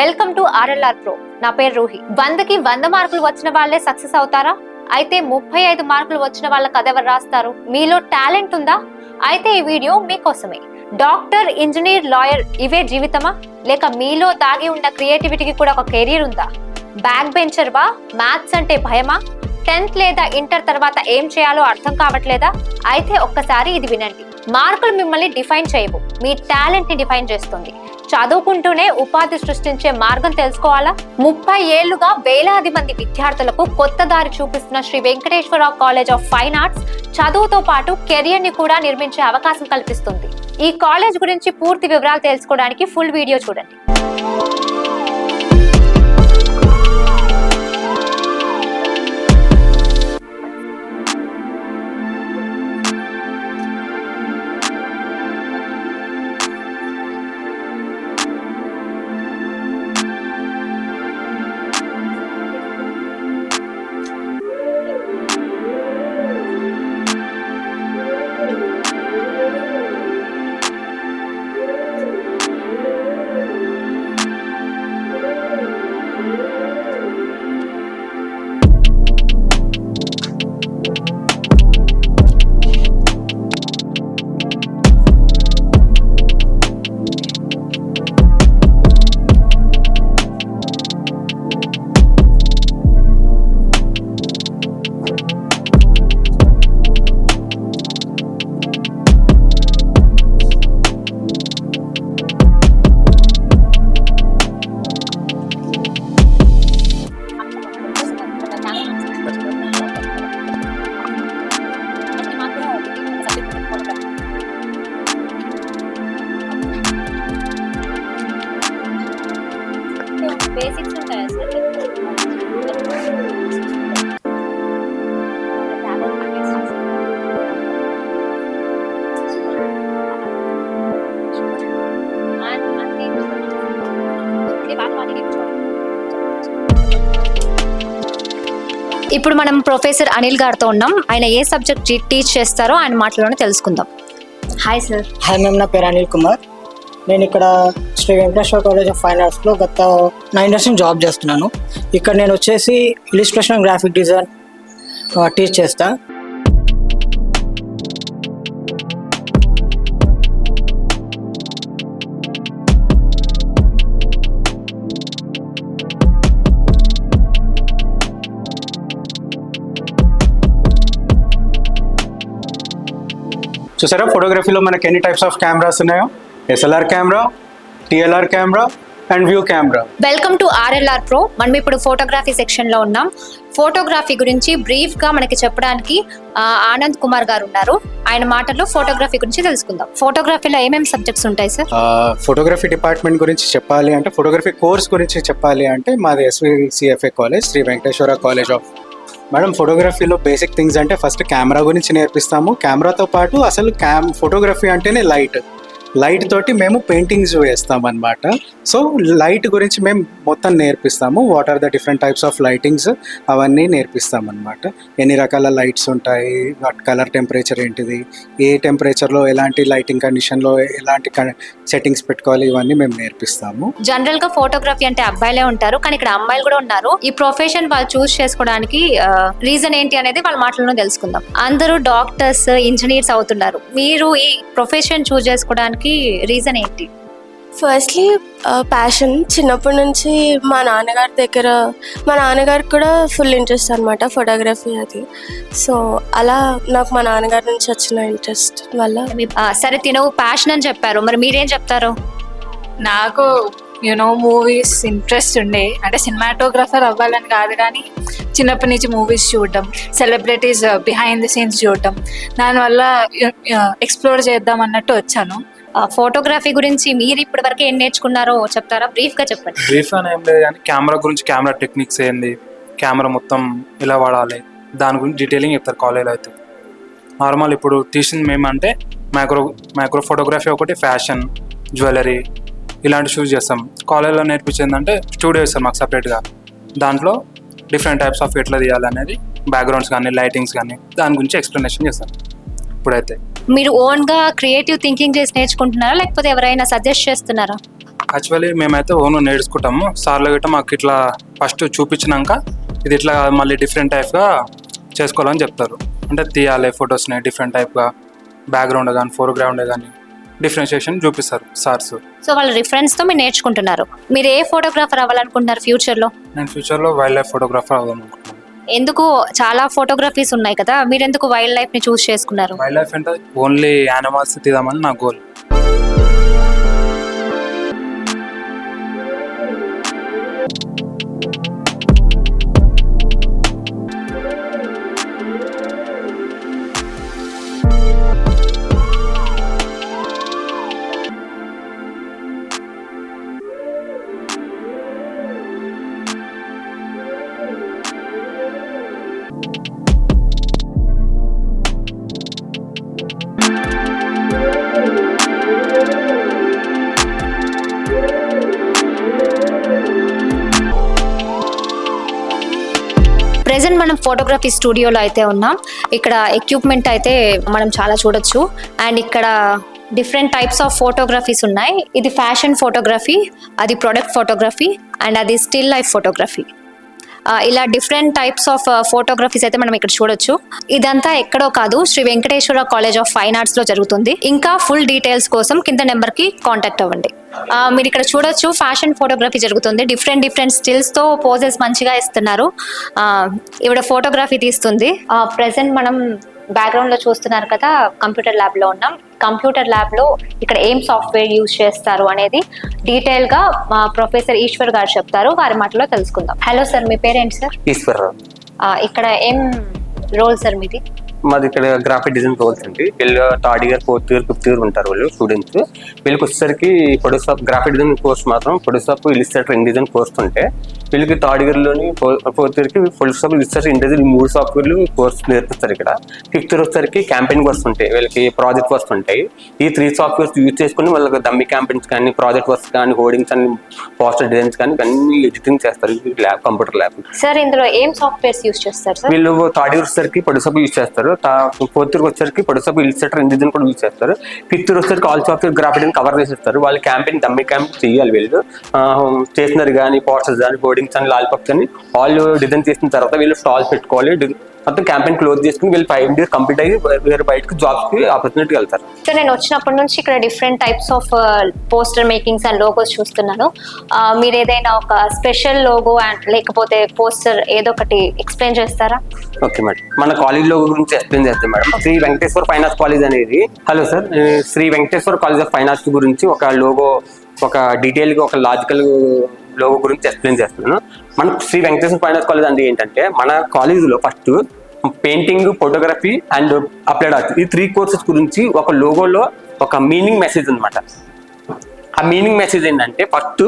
Welcome to RLR Pro. నా పేరు రూహి. 100కి 100 మార్కులు వచ్చిన వాళ్ళే సక్సెస్ అవుతారా? అయితే 35 మార్కులు వచ్చిన వాళ్ళ కథ ఎవరు రాస్తారు? మీలో టాలెంట్ ఉందా? అయితే ఈ వీడియో మీకోసమే. డాక్టర్, ఇంజనీర్, లాయర్ ఇవే జీవితమా? లేక మీలో దాగి ఉన్న క్రియేటివిటీకి కూడా ఒక కెరీర్ ఉందా? బ్యాక్ బెంచర్ వా? మ్యాథ్స్ అంటే భయమా? 10th లేదా ఇంటర్ తర్వాత ఏం చేయాలో అర్థం కావట్లేదా? అయితే ఒక్కసారి ఇది వినండి. మార్కులు మిమ్మల్ని డిఫైన్ చేయవు, మీ టాలెంట్ ని డిఫైన్ చేస్తుంది. చదువుకుంటూనే ఉపాధి సృష్టించే మార్గం తెలుసుకోవాలా? 30 ఏళ్లుగా వేలాది మంది విద్యార్థులకు కొత్త దారి చూపిస్తున్న Shri Venkateswararao college of fine arts చదువుతో పాటు కెరియర్ ని కూడా నిర్మించే అవకాశం కల్పిస్తుంది. ఈ కాలేజ్ గురించి పూర్తి వివరాలు తెలుసుకోవడానికి ఫుల్ వీడియో చూడండి. బేసిక్స్ ఉంటాయా సార్? ఇప్పుడు మనం ప్రొఫెసర్ అనిల్ గారితో ఉన్నాం. ఆయన ఏ సబ్జెక్ట్ టీచ్ చేస్తారో ఆయన మాటలోనే తెలుసుకుందాం. Hi sir. హాయ్ మ్యామ్, నా పేరు అనిల్ కుమార్. నేను ఇక్కడ Shri Venkateswara college of fine ఆర్ట్స్లో గత 9 years జాబ్ చేస్తున్నాను. ఇక్కడ నేను వచ్చేసి illustration and graphic design teach చేస్తా. చూసారా ఫోటోగ్రఫీలో మనకి ఎన్ని టైప్స్ ఆఫ్ కెమెరాస్ ఉన్నాయో? SLR camera, TLR camera and view camera. Welcome to RLR Pro. మనం ఇప్పుడు ఫోటోగ్రఫీ సెక్షన్ లో ఉన్నాం. ఫోటోగ్రఫీ గురించి బ్రీఫ్ గా మనకి చెప్పడానికి ఆనంద్ కుమార్ గారు ఉన్నారు. ఆయన మాటల్లో ఫోటోగ్రఫీ గురించి తెలుసుకుందాం. ఫోటోగ్రఫీలో ఏమేమి సబ్జెక్ట్స్ ఉంటాయి సార్? ఫోటోగ్రఫీ డిపార్ట్మెంట్ గురించి చెప్పాలి అంటే, ఫోటోగ్రఫీ కోర్స్ గురించి చెప్పాలి అంటే మాది SVCFA college, Shri Venkateswara college of. Madam, ఫోటోగ్రఫీలో బేసిక్ థింగ్స్ అంటే ఫస్ట్ కెమెరా గురించి నేర్పిస్తాము. కెమెరాతో పాటు అసలు ఫోటోగ్రఫీ అంటేనే లైట్ తోటి మేము పెయింటింగ్స్ వేస్తాం అనమాట. సో లైట్ గురించి మేము మొత్తం నేర్పిస్తాము. What are the different types of lightings అవన్నీ నేర్పిస్తాం అనమాట. ఎన్ని రకాల లైట్స్ ఉంటాయి, వాట్ కలర్ టెంపరేచర్ ఏంటిది, ఏ టెంపరేచర్లో ఎలాంటి లైటింగ్ కండిషన్లో ఎలాంటి సెట్టింగ్స్ పెట్టుకోవాలి, ఇవన్నీ మేము నేర్పిస్తాము. జనరల్ గా ఫోటోగ్రఫీ అంటే అబ్బాయిలే ఉంటారు, కానీ ఇక్కడ అమ్మాయిలు కూడా ఉన్నారు. ఈ ప్రొఫెషన్ వాళ్ళు చూస్ చేసుకోవడానికి రీజన్ ఏంటి అనేది వాళ్ళ మాటలను తెలుసుకుందాం. అందరూ డాక్టర్స్, ఇంజనీర్స్ అవుతున్నారు. మీరు ఈ ప్రొఫెషన్ చూస్ చేసుకోవడానికి రీజన్ ఏంటి? Firstly passion. చిన్నప్పటి నుంచి మా నాన్నగారికి కూడా ఫుల్ ఇంట్రెస్ట్ అనమాట ఫోటోగ్రఫీ అది. సో అలా నాకు మా నాన్నగారి నుంచి వచ్చిన ఇంట్రెస్ట్ వల్ల. సరే, తినవు ప్యాషన్ అని చెప్పారు, మరి మీరేం చెప్తారు? నాకు మూవీస్ ఇంట్రెస్ట్ ఉండే, అంటే సినిమాటోగ్రఫర్ అవ్వాలని కాదు, కానీ చిన్నప్పటి నుంచి మూవీస్ చూడటం, సెలబ్రిటీస్ బిహైండ్ ది సీన్స్ చూడటం, దానివల్ల ఎక్స్ప్లోర్ చేద్దాం అన్నట్టు వచ్చాను. ఫోటోగ్రఫీ గురించి మీరు ఇప్పటి వరకు ఏం నేర్చుకున్నారో చెప్తారా? బ్రీఫ్ గా చెప్పండి. బ్రీఫ్ అని ఏం లేదు, కానీ కెమెరా గురించి, కెమెరా టెక్నిక్స్ ఏంది, కెమెరా మొత్తం ఇలా వాడాలి, దాని గురించి డీటెయిలింగ్ చెప్తారు కాలేజ్లో అయితే. నార్మల్ ఇప్పుడు తీసింది మేమంటే మైక్రో ఫోటోగ్రఫీ ఒకటి, ఫ్యాషన్, జ్యువెలరీ ఇలాంటి షూస్ చేస్తాం. కాలేజ్లో నేర్పించింది అంటే స్టూడియో ఇస్తారు మాకు సపరేట్గా. దాంట్లో డిఫరెంట్ టైప్స్ ఆఫ్ ఎట్లా తీయాలి అనేది, బ్యాక్గ్రౌండ్స్ కానీ లైటింగ్స్ కానీ దాని గురించి ఎక్స్ప్లెనేషన్ చేస్తాను. ఇప్పుడైతే మీరు ఓన్ గా క్రియేటివ్ థింకింగ్ చేసి నేర్చుకుంటున్నారా, లేకపోతే ఎవరైనా సజెస్ట్ చేస్తున్నారా? యాక్చువల్లీ మేమైతే ఓన్ నేర్చుకుంటాము. సార్లు గట్రా మాకు ఇట్లా ఫస్ట్ చూపించినాక ఇది ఇట్లా మళ్ళీ డిఫరెంట్ టైప్గా చేసుకోవాలని చెప్తారు. అంటే తీయాలి ఫొటోస్ని డిఫరెంట్ టైప్గా, బ్యాక్గ్రౌండ్ కానీ ఫోర్గ్రౌండ్ కానీ డిఫరెన్షియేషన్ చూపిస్తారు సార్స్. సో వాళ్ళ రిఫరెన్స్తో మీరు నేర్చుకుంటున్నారు. మీరు ఏ ఫోటోగ్రాఫర్ అవ్వాలనుకుంటున్నారు ఫ్యూచర్లో? నేను ఫ్యూచర్లో వైల్డ్ లైఫ్ ఫోటోగ్రాఫర్ అవుదాం అనుకుంటున్నాను. ఎందుకు? చాలా ఫోటోగ్రఫీస్ ఉన్నాయి కదా, మీరు ఎందుకు వైల్డ్ లైఫ్ని చూస్ చేసుకున్నారు? వైల్డ్ లైఫ్ అంటే ఓన్లీ యానిమల్స్ తీద్దామని నా గోల్. ప్రెసెంట్ మనం ఫోటోగ్రఫీ స్టూడియోలో అయితే ఉన్నాం. ఇక్కడ ఎక్విప్మెంట్ అయితే మనం చాలా చూడొచ్చు. అండ్ ఇక్కడ డిఫరెంట్ టైప్స్ ఆఫ్ ఫోటోగ్రఫీస్ ఉన్నాయి. ఇది ఫ్యాషన్ ఫోటోగ్రఫీ, అది ప్రొడక్ట్ ఫోటోగ్రఫీ, అండ్ అది స్టిల్ లైఫ్ ఫోటోగ్రఫీ. ఇలా డిఫరెంట్ టైప్స్ ఆఫ్ ఫోటోగ్రఫీస్ అయితే మనం ఇక్కడ చూడొచ్చు. ఇదంతా ఎక్కడో కాదు, Shri Venkateswara college of fine arts లో జరుగుతుంది. ఇంకా ఫుల్ డీటెయిల్స్ కోసం కింద నెంబర్ కి కాంటాక్ట్ అవ్వండి. మీరు ఇక్కడ చూడొచ్చు ఫ్యాషన్ ఫోటోగ్రఫీ జరుగుతుంది. డిఫరెంట్ స్టిల్స్ తో పోజెస్ మంచిగా ఇస్తున్నారు. ఇవిడ ఫోటోగ్రఫీ తీస్తుంది. ప్రెసెంట్ మనం బ్యాక్గ్రౌండ్ లో చూస్తున్నారు కదా, కంప్యూటర్ ల్యాబ్ లో ఉన్నాం. కంప్యూటర్ ల్యాబ్ లో ఇక్కడ ఏం సాఫ్ట్వేర్ యూజ్ చేస్తారు అనేది డీటెయిల్ గా మా ప్రొఫెసర్ ఈశ్వర్ గారు చెప్తారు. వారి మాటలో తెలుసుకుందాం. హలో సార్, మీ పేరేంటి సార్? ఈశ్వరరావు. ఇక్కడ ఏం రోల్ సార్ మీది? మాది ఇక్కడ గ్రాఫిక్ డిజైన్ కోర్స్ అండి. వీళ్ళు third year, fourth year, fifth year ఉంటారు వాళ్ళు స్టూడెంట్స్. వీళ్ళకి వచ్చేసరికి ఫోటోషాప్ గ్రాఫిక్ డిజైన్ కోర్స్ మాత్రం Photoshop, Illustrator, in design course ఉంటే వీళ్ళకి థర్డ్ ఇయర్లోని ఫోర్త్ ఇయర్కి ఫోటోషాప్, ఇలిస్ట్రేటర్, ఇన్ డిజైన్, 3 సాఫ్ట్వేర్లు కోర్స్ నేర్పిస్తారు ఇక్కడ. ఫిఫ్త్ ఇయర్ వచ్చేసరికి క్యాంపెయిన్ వర్క్స్ ఉంటాయి, వీళ్ళకి ప్రాజెక్ట్ వర్క్స్ ఉంటాయి. ఈ 3 సాఫ్ట్వేర్స్ యూజ్ చేసుకుని వాళ్ళకి డమ్మీ క్యాంపెయిన్స్ కానీ, ప్రాజెక్ట్ వర్క్స్ కానీ, హోర్డింగ్స్ అని, పోస్టర్ డిజైన్స్ కానీ అన్ని ఎడిటింగ్ చేస్తారు ల్యాబ్, కంప్యూటర్ ల్యాబ్. సార్ ఇందులో ఏం సాఫ్ట్వేర్స్ యూజ్ చేస్తారు సార్? వీళ్ళు థర్డ్ ఇయర్ వచ్చేసరికి ఫోటోషాప్ యూజ్ చేస్తారు. ఫోర్త్ ఇయర్ వచ్చేసరికి ఫోటోషాప్, ఇలిస్ట్రేటర్, ఇన్ డిజైన్ కూడా యూజ్ చేస్తారు. ఫిఫ్త్ ఇయర్ వచ్చేసరికి all software graphic design cover చేసేస్తారు. వాళ్ళు క్యాంపెయిన్, డమ్మీ క్యాంపెయిన్ చేయాలి. వీళ్ళు స్టేషనరీ కానీ, పోస్టర్స్ కానీ, హోర్డింగ్స్ అని, లాలిపాప్స్ కానీ వాళ్ళు డిజైన్ చేసిన తర్వాత వీళ్ళు స్టాల్స్ పెట్టుకోవాలి. మొత్తం క్యాంపెయిన్ క్లోజ్ చేసుకుని వీళ్ళు 5 ఇయర్స్ కంప్లీట్ అయ్యి వేరే బయటకు జాబ్కి ఆపర్చునిటీ వెళ్తారు. సో నేను వచ్చినప్పటి నుంచి ఇక్కడ different types of poster makings and logos చూస్తున్నాను. మీరు ఏదైనా ఒక స్పెషల్ లోగో అండ్ లేకపోతే పోస్టర్ ఏదో ఒకటి ఎక్స్ప్లెయిన్ చేస్తారా? ఓకే మేడం, మన కాలేజ్ లోగో గురించి ఎక్స్ప్లెయిన్ చేస్తాం madam. Shri Venkateswara fine arts college అనేది, hello sir, Shri Venkateswara college of fine arts గురించి ఒక లోగో, ఒక డీటెయిల్గా ఒక లాజికల్ లోగో గురించి ఎక్స్ప్లెయిన్ చేస్తున్నాను. మన Shri Venkateswara fine arts college అంటే ఏంటంటే మన కాలేజీలో first painting, photography and applied art, ఈ 3 కోర్సెస్ గురించి ఒక లోగోలో ఒక మీనింగ్ మెసేజ్ అనమాట. ఆ మీనింగ్ మెసేజ్ ఏంటంటే ఫస్ట్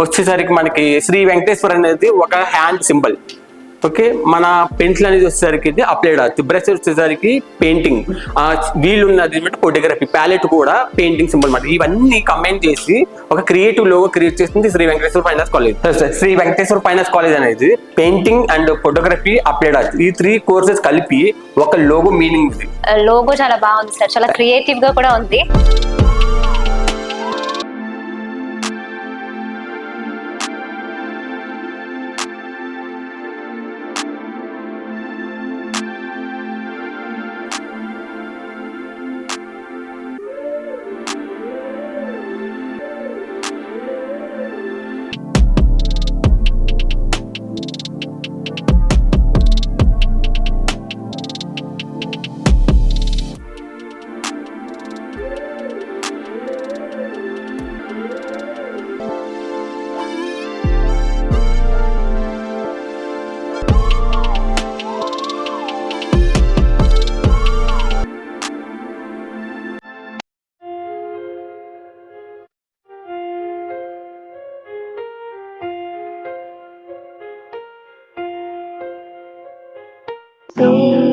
వచ్చేసరికి మనకి శ్రీ వెంకటేశ్వర అనేది ఒక హ్యాండ్ సింబల్. ఓకే, మన పెన్సిల్ అనేది వచ్చేసరికి ఇది అప్లైడ్ ఆర్ట్, బ్రష్ వచ్చేసరికి పెయింటింగ్, వీల్ ఉన్నది ఫోటోగ్రఫీ, ప్యాలెట్ కూడా పెయింటింగ్ సింబల్ అన్నమాట. ఇవన్నీ కంబైన్ చేసి ఒక క్రియేటివ్ లోగో క్రియేట్ చేసింది Shri Venkateswara fine arts college. Shri Venkateswara fine arts college అనేది painting and photography, applied art, ఈ 3 కోర్సెస్ కలిపి ఒక లోగో మీనింగ్ ఉంది. లోగో చాలా బాగుంది సార్, చాలా క్రియేటివ్ గా కూడా ఉంది.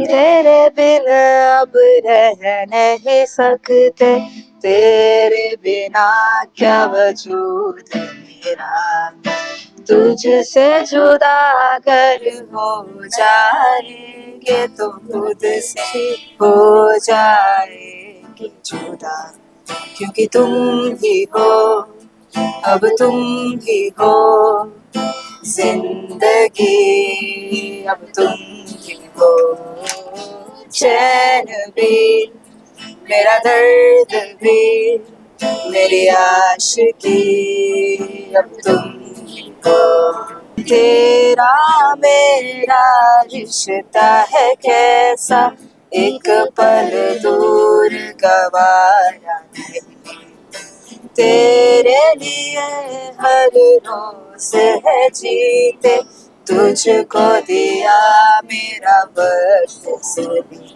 तेरे बिना अब रह नहीं सकते, तेरे बिना क्या वजूद है मेरा, तुझसे जुदा अगर हो जाएंगे तो खुद से हो जाएंगे जुदा, क्योंकि तुम ही हो अब तुम ही हो जिंदगी, अब तुम ही हो चैन भी, मेरा दर्द भी, मेरी आशिकी, अब तुम ही हो। तेरा मेरा रिश्ता है कैसा, एक पल दूर गवारा नहीं, तेरे लिए हर रोज है जीते, तुझको दिया मेरा वक्त सभी,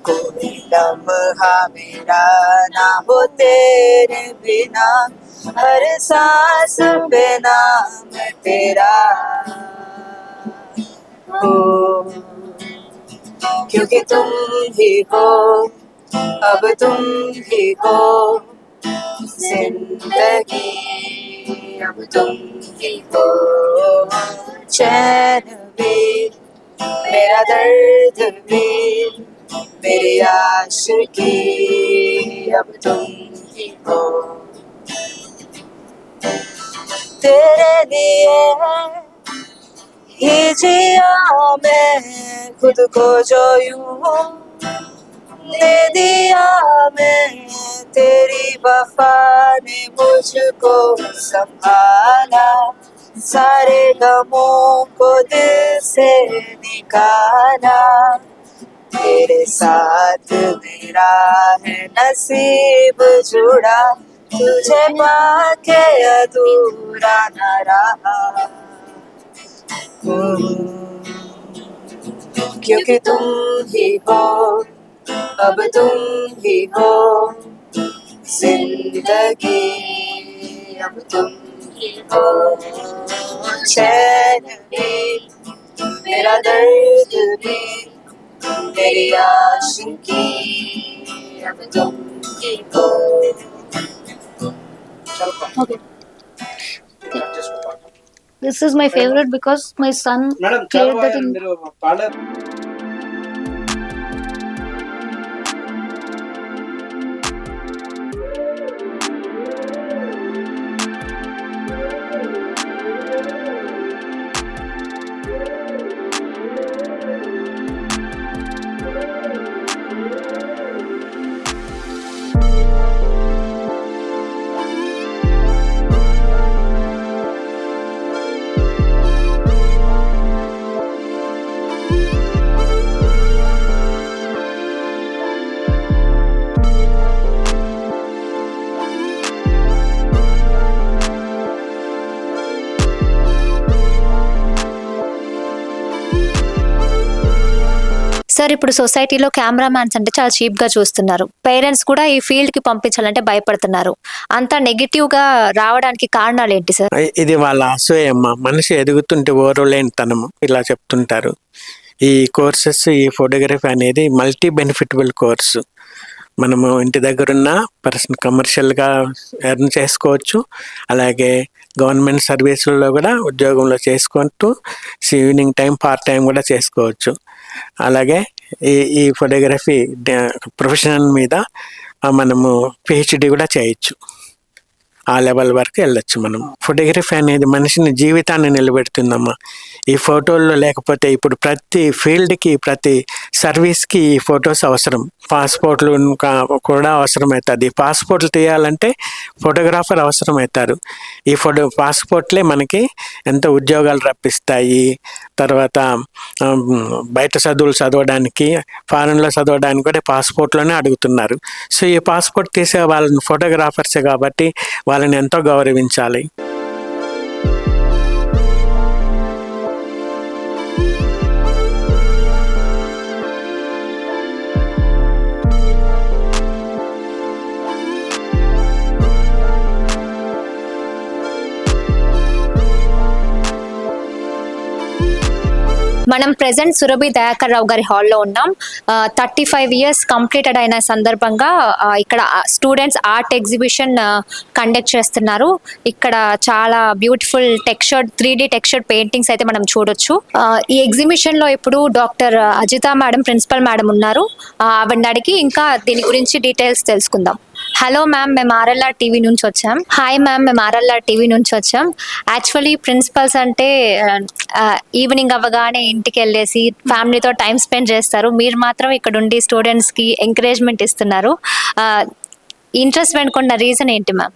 कोई लम्हा मेरा ना हो तेरे बिना, हर सांस बेनाम तेरा हो, क्योंकि तुम ही हो, अब तुम ही हो जिंदगी, अब तुम ही हो चैन भी, मेरा दर्द भी, मेरी आशिकी, अब तुम ही हो। तेरे लिए ही जिया मैं खुद को जो यूं दे दिया, मैं तेरी वफा ने मुझको संभाला, सारे गमों को दिल से निकाला, तेरे साथ मेरा है नसीब जुड़ा, तुझे पाके अधूरा न रहा, क्योंकि तुम ही हो, अब तुम ही हो जिंदगी, अब तुम ही हो चैन भी, मेरा दर्द भी, मेरी आशिकी, अब तुम ही हो। This is my favorite because my son played that in. Sir ఇప్పుడు సొసైటీలో కెమెరామ్యాన్స్ అంటే చాలా చీప్ గా చూస్తున్నారు. పేరెంట్స్ కూడా ఈ ఫీల్డ్ కి పంపించాలంటే భయపడుతున్నారు. అంత నెగిటివ్ గా రావడానికి కారణాలు ఏంటి సార్? ఇది వాళ్ళ అసూయమ్మ. మనిషి ఎదుగుతుంటే ఓర్వలేనితనము ఇలా చెప్తుంటారు. ఈ కోర్సెస్, ఈ ఫోటోగ్రఫీ అనేది మల్టీ బెనిఫిటబుల్ కోర్సు. మనము ఇంటి దగ్గరున్న పర్సన్ కమర్షియల్గా ఎర్న్ చేసుకోవచ్చు, అలాగే గవర్నమెంట్ సర్వీసుల్లో కూడా ఉద్యోగంలో చేసుకుంటూ ఈవినింగ్ టైం పార్ట్ టైం కూడా చేసుకోవచ్చు. అలాగే ఈ ఫోటోగ్రఫీ ప్రొఫెషనల్ మీద మనము పిహెచ్డి కూడా చేయొచ్చు. ఆ లెవెల్ వరకు వెళ్ళొచ్చు మనం. ఫోటోగ్రఫీ అనేది మనిషిని జీవితాన్ని నిలబెడుతుందమ్మా. ఈ ఫోటోల్లో లేకపోతే ఇప్పుడు ప్రతి ఫీల్డ్కి, ప్రతి సర్వీస్కి ఈ ఫొటోస్ అవసరం. పాస్పోర్ట్లు కూడా అవసరమవుతుంది. పాస్పోర్ట్లు తీయాలంటే ఫోటోగ్రాఫర్ అవసరమవుతారు. ఈ పాస్పోర్ట్లే మనకి ఎంతో ఉద్యోగాలు రప్పిస్తాయి. తర్వాత బయట చదువులు చదవడానికి, ఫారెన్లో చదవడానికి కూడా పాస్పోర్ట్లోనే అడుగుతున్నారు. సో ఈ పాస్పోర్ట్ తీసే వాళ్ళని ఫోటోగ్రాఫర్సే కాబట్టి వాళ్ళని ఎంతో గౌరవించాలి. మనం ప్రెసెంట్ సురభి దయాకర్ రావు గారి హాల్లో ఉన్నాం. 35 years కంప్లీటెడ్ అయిన సందర్భంగా ఇక్కడ స్టూడెంట్స్ ఆర్ట్ ఎగ్జిబిషన్ కండక్ట్ చేస్తున్నారు. ఇక్కడ చాలా beautiful textured 3D textured paintings అయితే మనం చూడొచ్చు. ఈ ఎగ్జిబిషన్ లో ఇప్పుడు doctor Ajitha madam, principal madam ఉన్నారు. ఆవిడని అడిగి ఇంకా దీని గురించి డీటెయిల్స్ తెలుసుకుందాం. హలో మ్యామ్, మేము ఆర్ఎల్ఆర్ టీవీ నుంచి వచ్చాం. హాయ్ మ్యామ్, మేము ఆర్ఎల్ఆర్ టీవీ నుంచి వచ్చాం. యాక్చువల్లీ ప్రిన్సిపల్స్ అంటే ఈవినింగ్ అవ్వగానే ఇంటికి వెళ్ళేసి ఫ్యామిలీతో టైం స్పెండ్ చేస్తారు. మీరు మాత్రం ఇక్కడ ఉండి స్టూడెంట్స్కి ఎంకరేజ్మెంట్ ఇస్తున్నారు. ఇంట్రెస్ట్ వెనుకున్న రీజన్ ఏంటి మ్యామ్?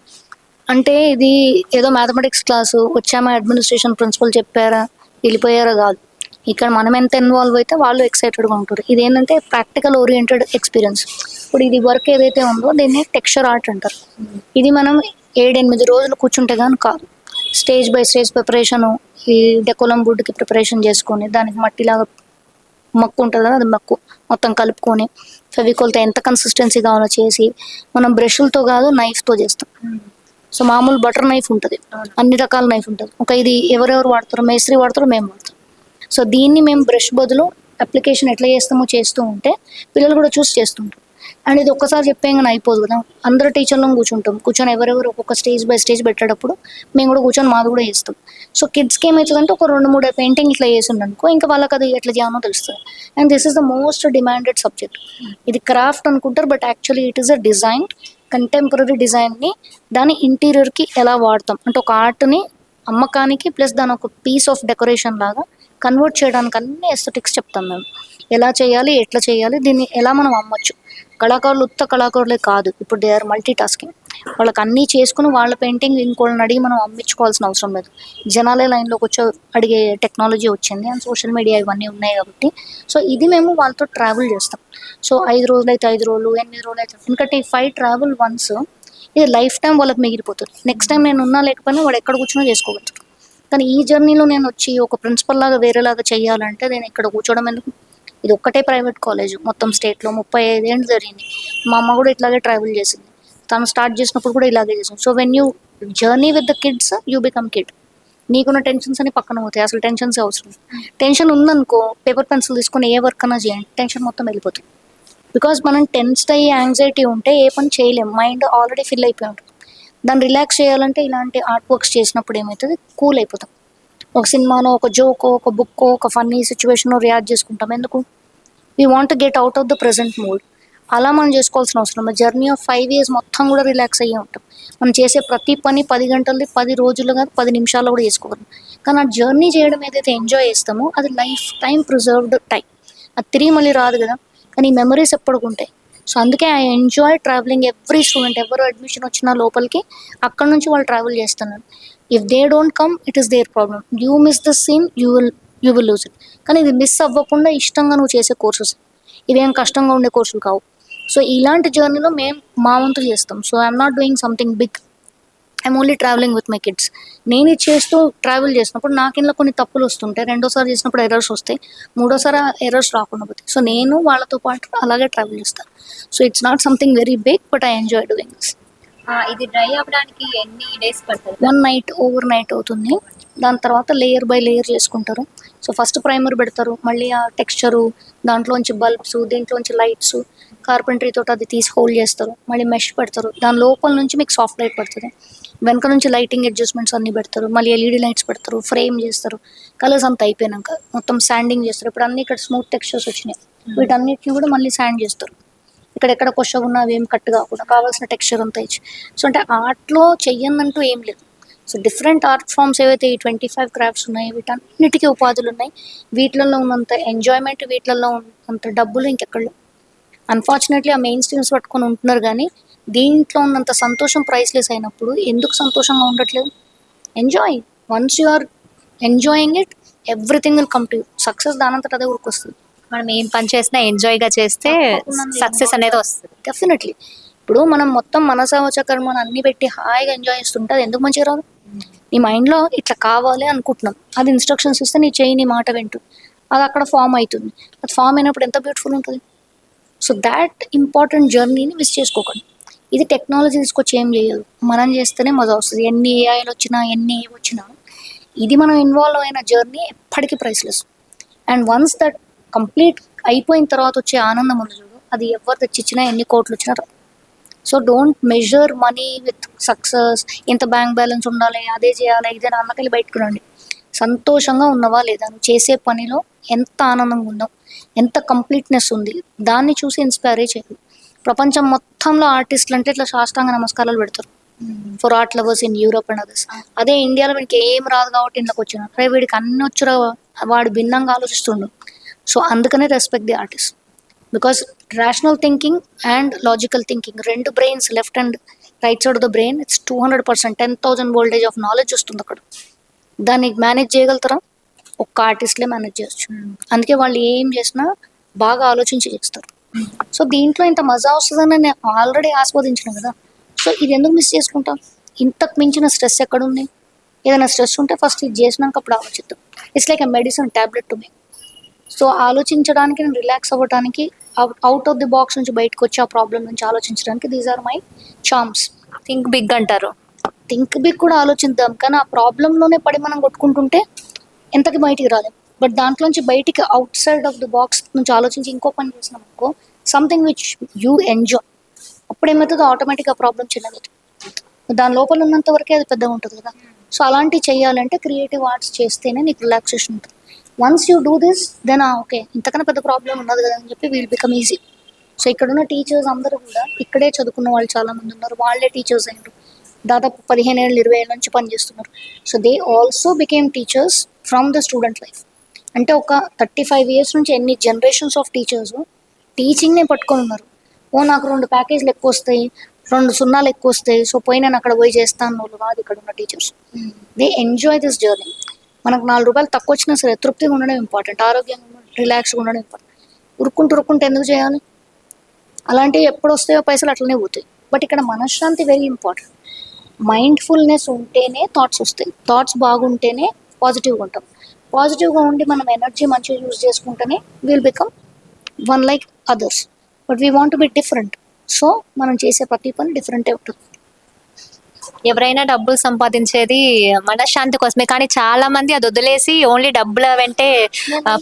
అంటే ఇది ఏదో మ్యాథమెటిక్స్ క్లాసు వచ్చామా, అడ్మినిస్ట్రేషన్ ప్రిన్సిపల్ చెప్పారా వెళ్ళిపోయారా కాదు. ఇక్కడ మనం ఎంత ఇన్వాల్వ్ అయితే వాళ్ళు ఎక్సైటెడ్గా ఉంటారు. ఇది ఏంటంటే ప్రాక్టికల్ ఓరియంటెడ్ ఎక్స్పీరియన్స్. ఇప్పుడు ఇది వర్క్ ఏదైతే ఉందో దీన్ని టెక్స్చర్ ఆర్ట్ అంటారు. ఇది మనం 7-8 రోజులు కూర్చుంటే కానీ కాదు. స్టేజ్ బై స్టేజ్ ప్రిపరేషను, ఈ డెకోలం వుడ్కి ప్రిపరేషన్ చేసుకొని దానికి మట్టిలాగా మక్కు ఉంటుంది కదా, అది మక్కు మొత్తం కలుపుకొని ఫెవికోల్తో ఎంత కన్సిస్టెన్సీ కావాలో చేసి మనం బ్రష్లతో కాదు నైఫ్తో చేస్తాం. సో మామూలు బటర్ నైఫ్ ఉంటుంది, అన్ని రకాల నైఫ్ ఉంటుంది. ఒక ఇది ఎవరెవరు వాడతారో, మేస్త్రి వాడతారో, మేము వాడతాం. సో దీన్ని మేము బ్రష్ బదులు అప్లికేషన్ ఎట్లా చేస్తామో చేస్తూ ఉంటే పిల్లలు కూడా చూసి చేస్తుంటారు. అండ్ ఇది ఒక్కసారి చెప్పేగానే అయిపోదు కదా, అందరూ టీచర్లను కూర్చొని ఎవరెవరు ఒక్కొక్క స్టేజ్ బై స్టేజ్ పెట్టేటప్పుడు మేము కూడా కూర్చొని మాది కూడా చేస్తాం. సో కిడ్స్కి ఏమవుతుందంటే ఒక 2-3 పెయింటింగ్ ఇట్లా చేసిండు అనుకో, ఇంకా వాళ్ళకి అది ఎట్లా చేయాలో తెలుస్తుంది. And this is the most demanded subject. ఇది క్రాఫ్ట్ అనుకుంటారు, but actually it is a design, contemporary డిజైన్ని దాని ఇంటీరియర్కి ఎలా వాడతాం అంటే ఒక ఆర్ట్ని అమ్మకానికి ప్లస్ దాని ఒక పీస్ ఆఫ్ డెకరేషన్ లాగా కన్వర్ట్ చేయడానికి అన్ని ఎస్థెటిక్స్ చెప్తాం మేము. ఎలా చేయాలి, ఎట్లా చేయాలి, దీన్ని ఎలా మనం అమ్మొచ్చు. కళాకారులు కళాకారులే కాదు, ఇప్పుడు దే ఆర్ మల్టీ టాస్కింగ్. వాళ్ళకి అన్నీ చేసుకుని వాళ్ళ పెయింటింగ్ ఇంకోళ్ళని అడిగి మనం అమ్మించుకోవాల్సిన అవసరం లేదు. జనాలే లైన్లోకి వచ్చి అడిగే టెక్నాలజీ వచ్చింది అండ్ సోషల్ మీడియా ఇవన్నీ ఉన్నాయి కాబట్టి. సో ఇది మేము వాళ్ళతో ట్రావెల్ చేస్తాం. సో 5 రోజులు అయితే 5 రోజులు, 8 రోజులు అయితే, ఎందుకంటే ఈ 5 ట్రావెల్ వన్స్ ఇది లైఫ్ టైం వాళ్ళకి మిగిలిపోతుంది. నెక్స్ట్ టైం నేను ఉన్నా లేకపోయినా వాడు ఎక్కడ కూర్చున్నా చేసుకోవచ్చు. కానీ ఈ జర్నీలో నేను వచ్చి ఒక ప్రిన్సిపల్ లాగా వేరేలాగా చేయాలంటే నేను ఇక్కడ కూర్చోవడం ఎందుకు? ఇది ఒక్కటే ప్రైవేట్ కాలేజ్ మొత్తం స్టేట్లో 35 ఏళ్ళు జరిగింది. మా అమ్మ కూడా ఇట్లాగే ట్రావెల్ చేసింది. తను స్టార్ట్ చేసినప్పుడు కూడా ఇలాగే చేసింది. So when you journey with the kids you become kid. నీకున్న టెన్షన్స్ అని పక్కన పోతాయి, అసలు టెన్షన్స్ అవసరం. టెన్షన్ ఉందనుకో పేపర్ పెన్సిల్ తీసుకొని ఏ వర్క్ అన్నా చేయండి, టెన్షన్ మొత్తం వెళ్ళిపోతుంది. బికాజ్ మనం టెన్స్డ్ అయ్యి యాంగ్జైటీ ఉంటే ఏ పని చేయలేము, మైండ్ ఆల్రెడీ ఫిల్ అయిపోయి ఉంటుంది. దాన్ని రిలాక్స్ చేయాలంటే ఇలాంటి ఆర్ట్ వర్క్స్ చేసినప్పుడు ఏమవుతుంది, కూల్ అయిపోతాం. ఒక సినిమానో, ఒక జోకో, ఒక బుక్కో, ఒక ఫన్నీ సిచ్యువేషనో రియాక్ట్ చేసుకుంటాం. ఎందుకు? We want get out of the present mood. అలా మనం చేసుకోవాల్సిన అవసరం. జర్నీ ఆఫ్ 5 years మొత్తం కూడా రిలాక్స్ అయ్యే ఉంటాం. మనం చేసే ప్రతి పని 10 గంటలది 10 రోజులు కాదు 10 నిమిషాల్లో కూడా చేసుకోగలం. కానీ ఆ జర్నీ చేయడం ఏదైతే ఎంజాయ్ చేస్తామో అది లైఫ్ టైం ప్రిజర్వ్డ్ టైం. అది తిరిగి మళ్ళీ రాదు కదా, కానీ ఈ మెమరీస్ ఎప్పటికుంటాయి. సో అందుకే I enjoy travelling. Every student ఎవరు అడ్మిషన్ వచ్చినా లోపలికి అక్కడ నుంచి వాళ్ళు ట్రావెల్ చేస్తున్నారు. If they don't come it is their problem. You miss the scene, you will lose it. కానీ ఇది మిస్ అవ్వకుండా ఇష్టంగా నువ్వు చేసే కోర్సెస్, ఇవేం కష్టంగా ఉండే కోర్సులు కావు. సో ఇలాంటి జర్నీలో మేము మా వంతు చేస్తాం. So I'm not doing something big, I'm only travelling with my kids. నేను ఇది చేస్తూ ట్రావెల్ చేసినప్పుడు నాకు ఇంట్లో కొన్ని తప్పులు వస్తుంటాయి, 2వ సారి చేసినప్పుడు ఎర్రర్స్ వస్తాయి, 3వ సారి ఎర్రర్స్ రాకుండా పోతాయి. సో నేను వాళ్ళతో పాటు అలాగే ట్రావెల్ చేస్తాను. So it's not something very big, but I enjoy doing this. ఇది డ్రై అవ్వడానికి ఎన్ని డేస్ పడుతుంది? 1 night ఓవర్ నైట్ అవుతుంది. దాని తర్వాత లేయర్ బై లేయర్ చేసుకుంటారు. సో ఫస్ట్ ప్రైమర్ పెడతారు, మళ్ళీ ఆ టెక్స్చరు, దాంట్లోంచి బల్బ్స్, దీంట్లోంచి లైట్స్, కార్పెంటరీ తోటి అది తీసి హోల్డ్ చేస్తారు, మళ్ళీ మెష్ పెడతారు. దాని లోపల నుంచి మీకు సాఫ్ట్ లైట్ పడుతుంది, వెనక నుంచి లైటింగ్ అడ్జస్ట్మెంట్స్ అన్నీ పెడతారు, మళ్ళీ LED లైట్స్ పెడతారు, ఫ్రేమ్ చేస్తారు. కలర్స్ అంతా అయిపోయినాక మొత్తం శాండింగ్ చేస్తారు. ఇప్పుడు అన్ని ఇక్కడ స్మూత్ టెక్స్చర్స్ వచ్చినాయి, వీటన్నిటిని కూడా మళ్ళీ శాండ్ చేస్తారు. ఇక్కడెక్కడ కొషగా ఉన్నా అవి ఏం కట్ కాకుండా కావాల్సిన టెక్స్చర్ అంతా ఇచ్చి. సో అంటే ఆర్ట్లో చెయ్యనంటూ ఏం లేదు. సో డిఫరెంట్ ఆర్ట్ ఫామ్స్ ఏవైతే ఈ 25 క్రాఫ్ట్స్ ఉన్నాయి వీటన్నిటికీ ఉపాధులు ఉన్నాయి. వీటిలలో ఉన్నంత ఎంజాయ్మెంట్, వీటిలలో ఉన్నంత డబ్బులు ఇంకెక్కడ. అన్ఫార్చునేట్లీ ఆ మెయిన్ స్ట్రీమ్స్ పట్టుకొని ఉంటున్నారు, కానీ దీంట్లో ఉన్నంత సంతోషం ప్రైస్లెస్ అయినప్పుడు ఎందుకు సంతోషంగా ఉండట్లేదు? Enjoy. Once you are enjoying it everything will come to you. Success దానంతట అదే ఊరికొస్తుంది. మనం ఏం పని చేసినా ఎంజాయ్గా చేస్తే సక్సెస్ అనేది వస్తుంది. డెఫినెట్లీ. ఇప్పుడు మనం మొత్తం మనసావచ కర్మను అన్ని పెట్టి హాయిగా ఎంజాయ్ చేస్తుంటే అది ఎందుకు మంచిగా రాదు? నీ మైండ్లో ఇట్లా కావాలి అనుకుంటున్నాం, అది ఇన్స్ట్రక్షన్స్ ఇస్తే నీ చేయి నీ మాట వింటూ అది అక్కడ ఫామ్ అవుతుంది. అది ఫామ్ అయినప్పుడు ఎంత బ్యూటిఫుల్ ఉంటుంది. సో దాట్ ఇంపార్టెంట్ జర్నీని మిస్ చేసుకోకండి. ఇది టెక్నాలజీ తీసుకొచ్చి ఏం చేయదు, మనం చేస్తేనే మజా వస్తుంది. ఎన్ని ఏఐలు వచ్చినా ఎన్ని వచ్చినా ఇది మనం ఇన్వాల్వ్ అయిన జర్నీ ఎప్పటికీ priceless. And once that complete అయిపోయిన తర్వాత వచ్చే ఆనందం ఉంది చూడు, అది ఎవరు తెచ్చిచ్చినా ఎన్ని కోట్లు వచ్చినా రాదు. So don't measure money with success. ఎంత బ్యాంక్ బ్యాలెన్స్ ఉండాలి, అదే చేయాలి, ఇదే అన్నకెళ్ళి బయటకు రండి. సంతోషంగా ఉన్నవా లేదా, నువ్వు చేసే పనిలో ఎంత ఆనందంగా ఉందో, ఎంత కంప్లీట్నెస్ ఉంది, దాన్ని చూసి ఇన్స్పైర్ చేయాలి. ప్రపంచం మొత్తంలో ఆర్టిస్టులు అంటే ఇట్లా సాష్టాంగ నమస్కారాలు పెడతారు for art lovers in Europe and others. అదే ఇండియాలో వీడికి ఏం రాదు కాబట్టి ఇంట్లోకి వచ్చిన అరే వీడికి అన్ని వచ్చురా, వాడు భిన్నంగా ఆలోచిస్తుండు. సో అందుకనే respect the artist, because rational thinking and logical thinking రెండు brains, left and right side of the brain, it's 200%, 10,000 voltage of knowledge వస్తుంది అక్కడ. దాన్ని మేనేజ్ చేయగలుగుతారా? ఒక్క ఆర్టిస్ట్లే మేనేజ్ చేయొచ్చు. అందుకే వాళ్ళు ఏం చేసినా బాగా ఆలోచించి చేస్తారు. సో దీంట్లో ఇంత మజా వస్తుందని నేను ఆల్రెడీ ఆస్వాదించిన కదా, సో ఇది ఎందుకు మిస్ చేసుకుంటాం? ఇంతకు మించిన స్ట్రెస్ ఎక్కడుంది? ఏదైనా స్ట్రెస్ ఉంటే ఫస్ట్ ఇది చేసినాక అప్పుడు ఆలోచిద్దాం. It's like a medicine tablet to me. So ఆలోచించడానికి, నేను రిలాక్స్ అవ్వడానికి, అవుట్ ఆఫ్ ది బాక్స్ నుంచి బయటకు వచ్చి ఆ ప్రాబ్లం నుంచి ఆలోచించడానికి these are my charms. Think big అంటారు. థింక్ బిగ్ కూడా ఆలోచిద్దాం, కానీ ఆ ప్రాబ్లంలోనే పడి మనం కొట్టుకుంటుంటే ఎంతకి బయటికి రాలేం. బట్ దాంట్లోంచి బయటికి out side of the box నుంచి ఆలోచించి ఇంకో పని చేసినాం అనుకో, సంథింగ్ విచ్ యూ ఎంజాయ్, అప్పుడు ఏమవుతుందో ఆటోమేటిక్గా ప్రాబ్లం చిన్నగవుతుంది. దాని లోపల ఉన్నంత వరకే అది పెద్దగా ఉంటుంది కదా. సో అలాంటివి చేయాలంటే క్రియేటివ్ ఆర్ట్స్ చేస్తేనే నీకు రిలాక్సేషన్ ఉంటుంది. Once you do this then okay ఇంతకన్నా పెద్ద ప్రాబ్లం ఉన్నది కదా అని చెప్పి వీల్ బికమ్ ఈజీ. సో ఇక్కడున్న టీచర్స్ అందరూ కూడా ఇక్కడే చదువుకున్న వాళ్ళు చాలామంది ఉన్నారు, వాళ్ళే టీచర్స్ అయినారు, దాదాపు 15 ఏళ్ళు 20 ఏళ్ళ నుంచి పనిచేస్తున్నారు. So they also became teachers from the student life. అంటే ఒక 35 ఇయర్స్ నుంచి ఎన్ని జనరేషన్స్ ఆఫ్ టీచర్స్ టీచింగ్నే పట్టుకొని ఉన్నారు. నాకు 2 ప్యాకేజ్లు ఎక్కువ వస్తాయి, 2 సున్నాలు ఎక్కువ వస్తాయి, సో పోయి నేను అక్కడ పోయి చేస్తాను వాళ్ళు కాదు ఇక్కడ ఉన్న teachers. They enjoy this journey. మనకు 4 రూపాయలు తక్కువ వచ్చినా సరే తృప్తిగా ఉండడం ఇంపార్టెంట్, ఆరోగ్యంగా రిలాక్స్గా ఉండడం ఇంపార్టెంట్. ఉరుక్కుంటూ ఎందుకు చేయాలి? అలాంటివి ఎప్పుడు వస్తాయో పైసలు అట్లనే పోతాయి. బట్ ఇక్కడ మనశ్శాంతి వెరీ ఇంపార్టెంట్. మైండ్ఫుల్నెస్ ఉంటేనే థాట్స్ వస్తాయి, థాట్స్ బాగుంటేనే పాజిటివ్గా ఉంటాం, పాజిటివ్గా ఉండి మనం ఎనర్జీ మంచిగా యూజ్ చేసుకుంటేనే will become one like others. But we want be different. So మనం చేసే ప్రతి పని డిఫరెంటే ఉంటుంది. ఎవరైనా డబ్బులు సంపాదించేది మనశ్శాంతి కోసమే, కానీ చాలా మంది అది వదిలేసి ఓన్లీ డబ్బుల వెంటే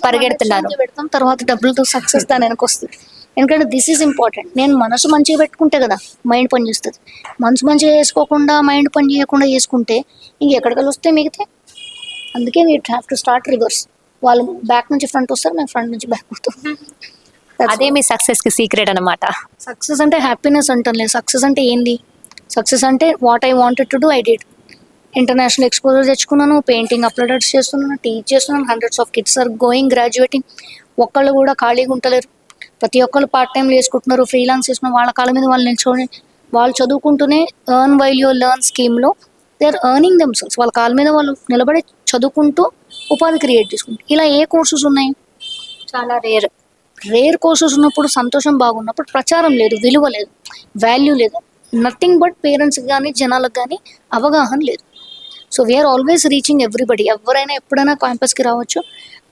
పరిగెడుతున్నారు. మనశ్శాంతి పెడతాం, తర్వాత డబ్బులతో సక్సెస్ దాని వెనక వస్తుంది. ఎందుకంటే దిస్ ఈజ్ ఇంపార్టెంట్. నేను మనసు మంచిగా పెట్టుకుంటే కదా మైండ్ పని చేస్తుంది. మనసు మంచిగా చేసుకోకుండా మైండ్ పని చేయకుండా చేసుకుంటే ఇంకెక్కడికి వస్తే మిగితే. అందుకే we have to start reverse. వాళ్ళు బ్యాక్ నుంచి ఫ్రంట్ వస్తారు, మేము ఫ్రంట్ నుంచి బ్యాక్ వస్తాం. అదే మీ సక్సెస్ కి సీక్రెట్ అన్నమాట. సక్సెస్ అంటే హ్యాపీనెస్ అంటాను లేదు. సక్సెస్ అంటే ఏంది? సక్సెస్ అంటే what I wanted to do I did. International exposure తెచ్చుకున్నాను, పెయింటింగ్ అప్లోడెడ్స్ చేస్తున్నాను, టీచ్ చేస్తున్నాను, 100s of kids are going graduating. ఒక్కళ్ళు కూడా ఖాళీగా ఉంటలేరు, ప్రతి ఒక్కళ్ళు పార్ట్ టైం చేసుకుంటున్నారు, ఫ్రీలాన్స్ చేస్తున్నారు. వాళ్ళ కాళ్ళ మీద వాళ్ళు నిల్చొని వాళ్ళు చదువుకుంటూనే ఎర్న్ వైల్ యువర్ లెర్న్ స్కీమ్లో దే ఆర్ ఎర్నింగ్ దెమ్సెల్స్. వాళ్ళ కాళ్ళ మీద వాళ్ళు నిలబడి చదువుకుంటూ ఉపాధి క్రియేట్ చేసుకుంటారు. ఇలా ఏ కోర్సెస్ ఉన్నాయి? చాలా రేర్ కోర్సెస్ ఉన్నప్పుడు, సంతోషం బాగున్నప్పుడు ప్రచారం లేదు, విలువ లేదు, వాల్యూ లేదు. నథింగ్ బట్ పేరెంట్స్కి కానీ జనాలకు కానీ అవగాహన లేదు. So we're always reaching everybody. ఎవరైనా ఎప్పుడైనా క్యాంపస్కి రావచ్చు.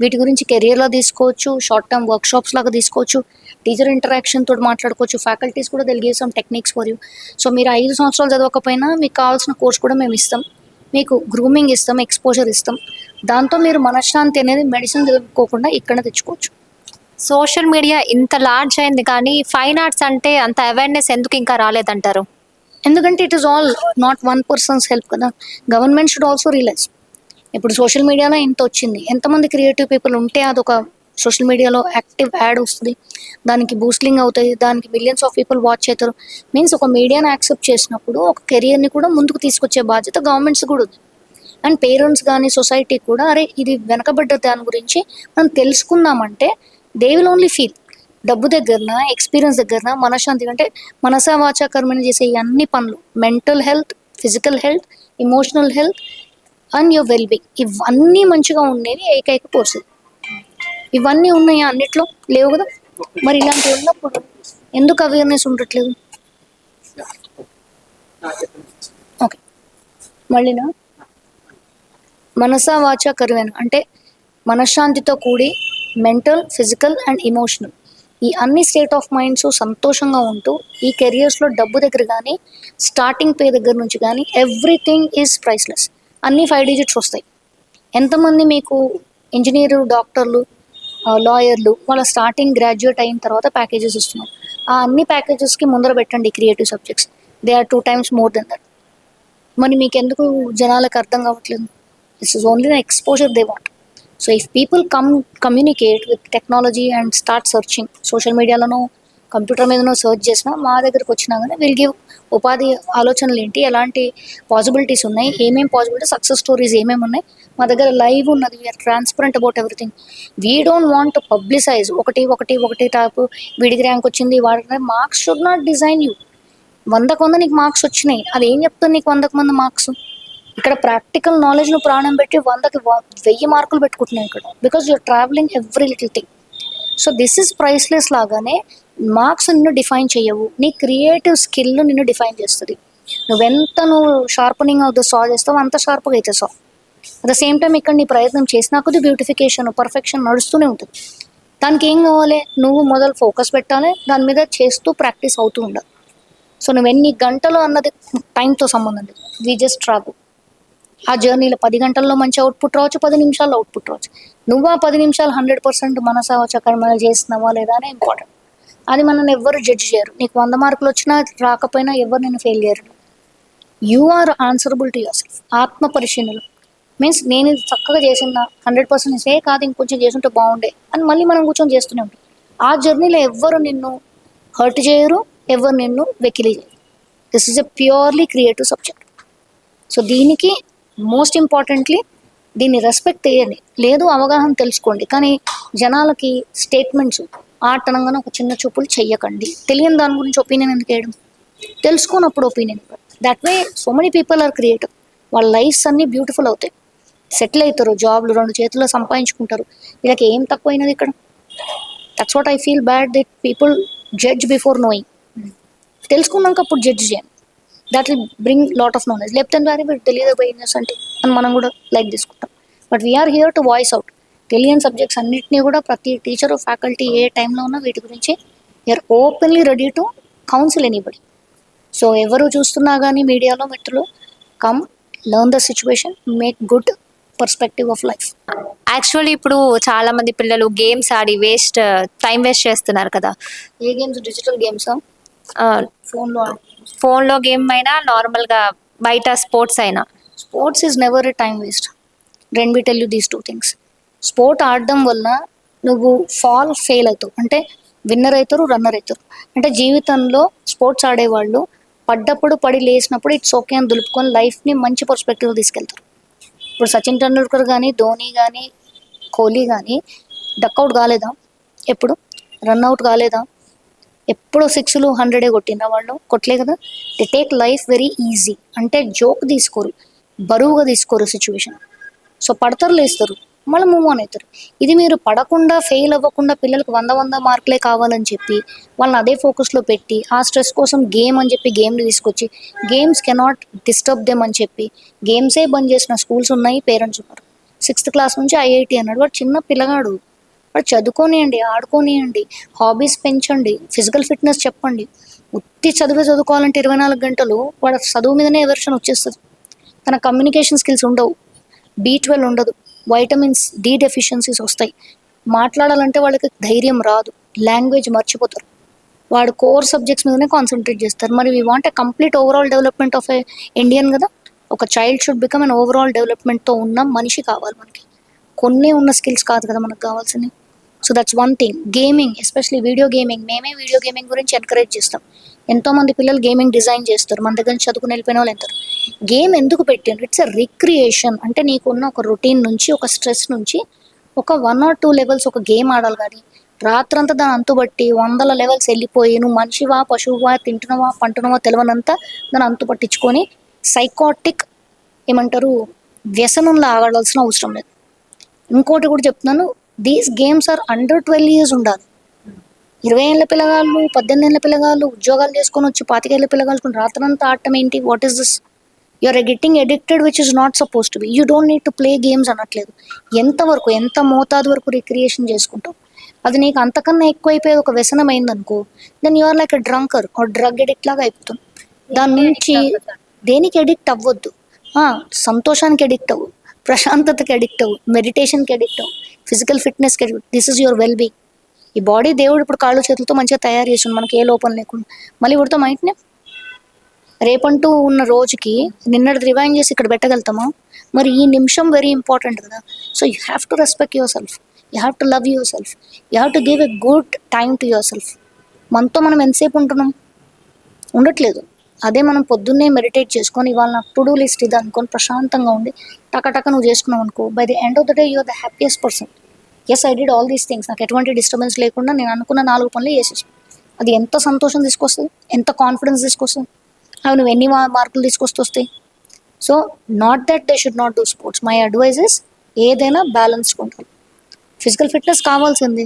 వీటి గురించి కెరియర్లో తీసుకోవచ్చు, షార్ట్ టర్మ్ వర్క్షాప్స్ లాగా తీసుకోవచ్చు, టీచర్ ఇంటరాక్షన్ తోటి మాట్లాడుకోవచ్చు. ఫ్యాకల్టీస్ కూడా తెలియజేస్తాం టెక్నిక్స్ ఫర్ యూ. సో మీరు 5 సంవత్సరాలు చదవకపోయినా మీకు కావాల్సిన కోర్స్ కూడా మేము ఇస్తాం, మీకు గ్రూమింగ్ ఇస్తాం, ఎక్స్పోజర్ ఇస్తాం. దాంతో మీరు మనశ్శాంతి అనేది మెడిసిన్ తెలుసుకోకుండా ఇక్కడ తెచ్చుకోవచ్చు. సోషల్ మీడియా ఇంత లార్జ్ అయింది, కానీ ఫైన్ ఆర్ట్స్ అంటే అంత అవేర్నెస్ ఎందుకు ఇంకా రాలేదంటారు? ఎందుకంటే it is all not one persons help కదా. Government should also realise. ఇప్పుడు సోషల్ మీడియాలో ఇంత వచ్చింది, ఎంతమంది క్రియేటివ్ పీపుల్ ఉంటే అదొక సోషల్ మీడియాలో యాక్టివ్ యాడ్ వస్తుంది, దానికి బూస్టింగ్ అవుతుంది, దానికి మిలియన్స్ ఆఫ్ పీపుల్ వాచ్ అవుతారు. మీన్స్ ఒక మీడియాని యాక్సెప్ట్ చేసినప్పుడు ఒక కెరియర్ని కూడా ముందుకు తీసుకొచ్చే బాధ్యత గవర్నమెంట్స్ కూడా ఉంది. అండ్ పేరెంట్స్ కానీ సొసైటీ కూడా అరే ఇది వెనకబడ్డ దాని గురించి మనం తెలుసుకుందామంటే దే విల్ ఓన్లీ ఫీల్. డబ్బు దగ్గరన, ఎక్స్పీరియన్స్ దగ్గరన, మనశ్శాంతి అంటే మనసా వాచా కర్మని చేసే ఈ అన్ని పనులు, mental health, physical health, emotional health and your wellbeing, ఇవన్నీ మంచిగా ఉండేవి ఏకైక కోర్సు. ఇవన్నీ ఉన్నాయి అన్నిట్లో లేవు కదా. మరి ఇలాంటివి ఉన్నప్పుడు ఎందుకు అవేర్నెస్ ఉండట్లేదు? ఓకే, మళ్ళీనా మనసా వాచా కర్మేన అంటే మనశ్శాంతితో కూడి మెంటల్, ఫిజికల్ అండ్ ఇమోషనల్ ఈ అన్ని స్టేట్ ఆఫ్ మైండ్స్ సంతోషంగా ఉంటూ ఈ కెరియర్స్లో డబ్బు దగ్గర కానీ, స్టార్టింగ్ పే దగ్గర నుంచి కానీ ఎవ్రీథింగ్ ఈజ్ ప్రైస్లెస్. అన్నీ 5 digits వస్తాయి. ఎంతమంది మీకు ఇంజనీరు, డాక్టర్లు, లాయర్లు వాళ్ళ స్టార్టింగ్ గ్రాడ్యుయేట్ అయిన తర్వాత ప్యాకేజెస్ ఇస్తున్నారు. ఆ అన్ని ప్యాకేజెస్కి ముందర పెట్టండి creative subjects, they are 2 times more than that. మరి మీకు ఎందుకు జనాలకు అర్థం కావట్లేదు? This is only the exposure they want. So if people communicate with technology and start searching, social మీడియాలోనో కంప్యూటర్ మీద నువ్వు సర్చ్ చేసినా మా దగ్గరకు వచ్చినా కానీ వీల్ గివ్ ఉపాధి ఆలోచనలు ఏంటి, ఎలాంటి పాసిబిలిటీస్ ఉన్నాయి, ఏమేమి పాసిబిలిటీ, సక్సెస్ స్టోరీస్ ఏమేమి ఉన్నాయి, మా దగ్గర లైవ్ ఉన్నది. We are transparent about everything. We don't want to publicise ఒకటి టైపు వీడికి ర్యాంక్ వచ్చింది వాడి. Marks should not design you. 100కు 100 నీకు మార్క్స్ వచ్చినాయి, అది ఏం చెప్తుంది నీకు 100కు 100 మార్క్స్? ఇక్కడ ప్రాక్టికల్ నాలెడ్జ్ నువ్వు ప్రాణం పెట్టి 100కి 1000 మార్కులు పెట్టుకుంటున్నావు ఇక్కడ, because you are travelling every little thing. So this is priceless. లాగానే మార్క్స్ నిన్ను డిఫైన్ చేయవు, నీ క్రియేటివ్ స్కిల్ నిన్ను డిఫైన్ చేస్తుంది. నువ్వు షార్పనింగ్ ఆఫ్ ద సా చేస్తావు అంత షార్ప్గా అయితే సా. అట్ ద సేమ్ టైం ఇక్కడ నీ ప్రయత్నం చేసినా కొద్ది బ్యూటిఫికేషన్, పర్ఫెక్షన్ నడుస్తూనే ఉంటుంది. దానికి ఏం కావాలి, నువ్వు మొదలు ఫోకస్ పెట్టాలి, దాని మీద చేస్తూ ప్రాక్టీస్ అవుతూ ఉండాలి. సో నువ్వు ఎన్ని గంటలు అన్నది టైంతో సంబంధం లేదు, వీ జస్ట్ ట్రావెల్. ఆ జర్నీలో 10 గంటల్లో మంచి అవుట్పుట్ రావచ్చు, 10 నిమిషాల్లో అవుట్పుట్ రావచ్చు. నువ్వు ఆ 10 నిమిషాలు 100% మనసా చక్కగా చేస్తున్నావా లేదా అనే ఇంపార్టెంట్. అది మనల్ని ఎవ్వరు జడ్జ్ చేయరు. నీకు 100 మార్కులు వచ్చినా రాకపోయినా ఎవరు నేను ఫెయిల్ చేయరు. You are answerable to yourself. ఆత్మ పరిశీలన మీన్స్ నేను ఇది చక్కగా చేసిన 100% ఇస్తే కాదు ఇంకొంచెం చేస్తుంటే బాగుండే అని మళ్ళీ మనం కూర్చొని చేస్తూనే ఉంటాం. ఆ జర్నీలో ఎవ్వరు నిన్ను హర్ట్ చేయరు, ఎవరు నిన్ను వెకిలి చేయరు. This is a purely creative subject. So దీనికి మోస్ట్ ఇంపార్టెంట్లీ దీన్ని రెస్పెక్ట్ చేయండి, లేదు అవగాహన తెలుసుకోండి. కానీ జనాలకి స్టేట్మెంట్స్ ఆటనంగానే ఒక చిన్న చూపులు చెయ్యకండి. తెలియని దాని గురించి ఒపీనియన్ ఎందుకు వేయడం, తెలుసుకున్నప్పుడు opinion. That way so many people are creative. వాళ్ళ లైఫ్స్ అన్నీ బ్యూటిఫుల్ అవుతాయి, సెటిల్ అవుతారు, జాబ్లు 2 చేతుల్లో సంపాదించుకుంటారు. వీళ్ళకి ఏం తక్కువైనది ఇక్కడ? That's what I feel bad that people judge before knowing. తెలుసుకున్నాక అప్పుడు జడ్జ్ చేయండి. That will bring lot of knowledge. లేకపోతే వారి మీరు తెలియదు బిజినెస్ అంటే అని మనం కూడా లైక్ తీసుకుంటాం. But we're here to voice out. తెలియని సబ్జెక్ట్స్ అన్నింటినీ కూడా ప్రతి టీచర్ ఫ్యాకల్టీ ఏ టైంలో ఉన్నా వీటి గురించి we're openly ready to counsel anybody. So ఎవరు చూస్తున్నా కానీ మీడియాలో మిత్రులు, come learn the situation, make good perspective of life. Actually ఇప్పుడు చాలా మంది పిల్లలు గేమ్స్ ఆడి టైం వేస్ట్ చేస్తున్నారు కదా. ఏ గేమ్స్? డిజిటల్ గేమ్స్, ఫోన్లో గేమ్ అయినా నార్మల్గా బయట స్పోర్ట్స్ అయినా. Sports is never a time waste. Let me tell you these 2 things. Sport ఆడడం వల్ల నువ్వు ఫెయిల్ అవుతావు, అంటే విన్నర్ అవుతారు, రన్నర్ అవుతారు. అంటే జీవితంలో స్పోర్ట్స్ ఆడేవాళ్ళు పడి లేచినప్పుడు ఇట్స్ ఓకే అని దులుపుకొని లైఫ్ని మంచి పర్స్పెక్టివ్ తీసుకెళ్తారు. ఇప్పుడు సచిన్ టెండూల్కర్ కానీ, ధోని కానీ, కోహ్లీ కానీ డక్అవుట్ కాలేదా? ఎప్పుడు రన్అవుట్ కాలేదా? ఎప్పుడు 6లు 100 కొట్టిన వాళ్ళు కొట్టలే కదా. They take life very easy, అంటే జోక్ తీసుకోరు, బరువుగా తీసుకోరు సిచ్యువేషన్. సో పడతారు, లేస్తారు, మళ్ళీ మూవ్ ఆన్ అవుతారు. ఇది మీరు పడకుండా ఫెయిల్ అవ్వకుండా పిల్లలకు 100 మార్కులే కావాలని చెప్పి వాళ్ళని అదే ఫోకస్లో పెట్టి ఆ స్ట్రెస్ కోసం గేమ్ అని చెప్పి గేమ్ని తీసుకొచ్చి గేమ్స్ కెనాట్ డిస్టర్బ్ దెమ్ అని చెప్పి గేమ్సే బంద్ చేసిన స్కూల్స్ ఉన్నాయి, పేరెంట్స్ ఉన్నారు. 6th క్లాస్ నుంచి IIT అన్నాడు. వాడు చిన్న పిల్లగాడు, వాడు చదువుకోనియండి, ఆడుకోనియండి, హాబీస్ పెంచండి, ఫిజికల్ ఫిట్నెస్ చెప్పండి. ఉత్తి చదువుకోవాలంటే 24 గంటలు వాడు చదువు మీదనే ఎవర్షన్ వచ్చేస్తుంది. తన కమ్యూనికేషన్ స్కిల్స్ ఉండవు, B12 ఉండదు, వైటమిన్స్ D డెఫిషియన్సీస్ వస్తాయి. మాట్లాడాలంటే వాళ్ళకి ధైర్యం రాదు, లాంగ్వేజ్ మర్చిపోతారు. వాడు కోర్ సబ్జెక్ట్స్ మీదనే కాన్సన్ట్రేట్ చేస్తారు. మరి we want a complete overall development of a Indian కదా. ఒక child should become an overall డెవలప్మెంట్తో ఉన్న మనిషి కావాలి మనకి. కొన్ని ఉన్న స్కిల్స్ కాదు కదా మనకు కావాల్సింది. So that's 1 thing. Gaming, especially video gaming, మేమే వీడియో గేమింగ్ గురించి ఎంకరేజ్ చేస్తాం. ఎంతోమంది పిల్లలు గేమింగ్ డిజైన్ చేస్తారు, మన దగ్గర నుంచి చదువుకుని వెళ్ళిపోయిన వాళ్ళు ఎంతారు. గేమ్ ఎందుకు పెట్టారు? It's a recreation. అంటే నీకున్న ఒక రొటీన్ నుంచి, ఒక స్ట్రెస్ నుంచి ఒక 1 or 2 లెవెల్స్ ఒక గేమ్ ఆడాలి. కానీ రాత్రంతా దాని అంతుబట్టి 100 లెవెల్స్ వెళ్ళిపోయి నువ్వు మనిషివా పశువువా తింటున్నావా పంటున్నావా తెలియనంతా దాని అంతు పట్టించుకొని సైకాటిక్ ఏమంటారు వ్యసనంలో ఆడాల్సిన అవసరం లేదు. ఇంకోటి కూడా చెప్తున్నాను, these games are under 12 years ఉండాలి. 20 ఏళ్ళ పిల్లగాళ్ళు, 18 ఏళ్ళ పిల్లగాళ్ళు ఉద్యోగాలు చేసుకొని వచ్చి 25 ఏళ్ళ పిల్లగాళ్ళు రాత్రంతా ఆడటం ఏంటి? What is this? You're getting addicted which is not suppose to be. You don't need to play games అనట్లేదు. ఎంతవరకు, ఎంత మోతాదు వరకు రిక్రియేషన్ చేసుకుంటావు. అది నీకు అంతకన్నా ఎక్కువైపోయేది ఒక వ్యసనం అయిందనుకో, then you are like a drunker or drug addict లాగా అయిపోతుంది. దాని నుంచి దేనికి ఎడిక్ట్ అవ్వద్దు. సంతోషానికి ఎడిక్ట్ అవ్వు, ప్రశాంతతకి ఎడిక్ట్ అవ్వు, మెడిటేషన్కి ఎడిక్ట్ అవ్వు, ఫిజికల్ ఫిట్నెస్కి addict. This is your well being. ఈ బాడీ దేవుడు ఇప్పుడు కాళ్ళు చేతులతో మంచిగా తయారు చేసిండు, మనకి ఏ లోపం లేకుండా. మళ్ళీ ఉడతాం మైండ్నే రేపంటూ ఉన్న రోజుకి నిన్నటి రివైండ్ చేసి ఇక్కడ పెట్టగలుగుతామా? మరి ఈ నిమిషం వెరీ ఇంపార్టెంట్ కదా. So you have to respect your self, you have to love your self, you have to give a good time to your self. మనతో మనం ఎంతసేపు ఉంటున్నాం? ఉండట్లేదు. అదే మనం పొద్దున్నే మెడిటేట్ చేసుకొని ఇవాళ నాకు టు డూ లిస్ట్ ఇది అనుకొని ప్రశాంతంగా ఉండి టక నువ్వు చేసుకున్నావు అనుకో, by the end of the day you're the happiest person. Yes, I did all these things. నాకు ఎటువంటి డిస్టర్బెన్స్ లేకుండా నేను అనుకున్న 4 పనులు చేసేసాను. అది ఎంత సంతోషం తీసుకొస్తుంది, ఎంత కాన్ఫిడెన్స్ తీసుకొస్తుంది. అవి నువ్వు ఎన్ని మార్కులు తీసుకొస్తాయి. So not that they should not do sports. My advice is ఏదైనా బ్యాలెన్స్గా ఉండాలి. ఫిజికల్ ఫిట్నెస్ కావాల్సింది,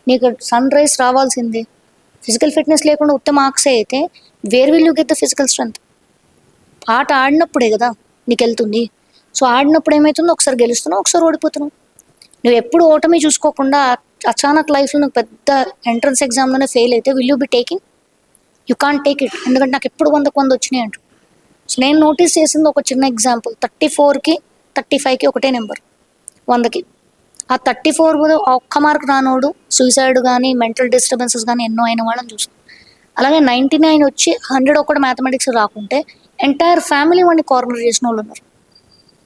నీకు సన్ రైజ్ రావాల్సింది. ఫిజికల్ ఫిట్నెస్ లేకుండా ఉత్త మార్క్సే అయితే where will you get the physical strength? ఆట ఆడినప్పుడే కదా నీకు వెళ్తుంది. సో ఆడినప్పుడు ఏమవుతుందో, ఒకసారి గెలుస్తున్నావు, ఒకసారి ఓడిపోతున్నావు. నువ్వు ఎప్పుడు ఓటమి చూసుకోకుండా అచానక్ లైఫ్లో నువ్వు పెద్ద ఎంట్రన్స్ ఎగ్జామ్లోనే ఫెయిల్ అయితే will you be taking? You can't take it. ఎందుకంటే నాకు ఎప్పుడు 100కు 100 వచ్చినాయి అంటూ. సో నేను నోటీస్ చేసింది ఒక చిన్న ఎగ్జాంపుల్. 34కి 35కి ఒకటే నెంబర్, 100కి. ఆ 34 ఒక్క మార్క్ రానోడు సూసైడ్ కానీ మెంటల్ డిస్టర్బెన్సెస్ కానీ ఎన్నో అయిన వాళ్ళని చూస్తాం. అలాగే 99 వచ్చి 100 ఒకటి మ్యాథమెటిక్స్ రాకుంటే ఎంటైర్ ఫ్యామిలీ వాడిని కార్నర్ చేసిన వాళ్ళు ఉన్నారు.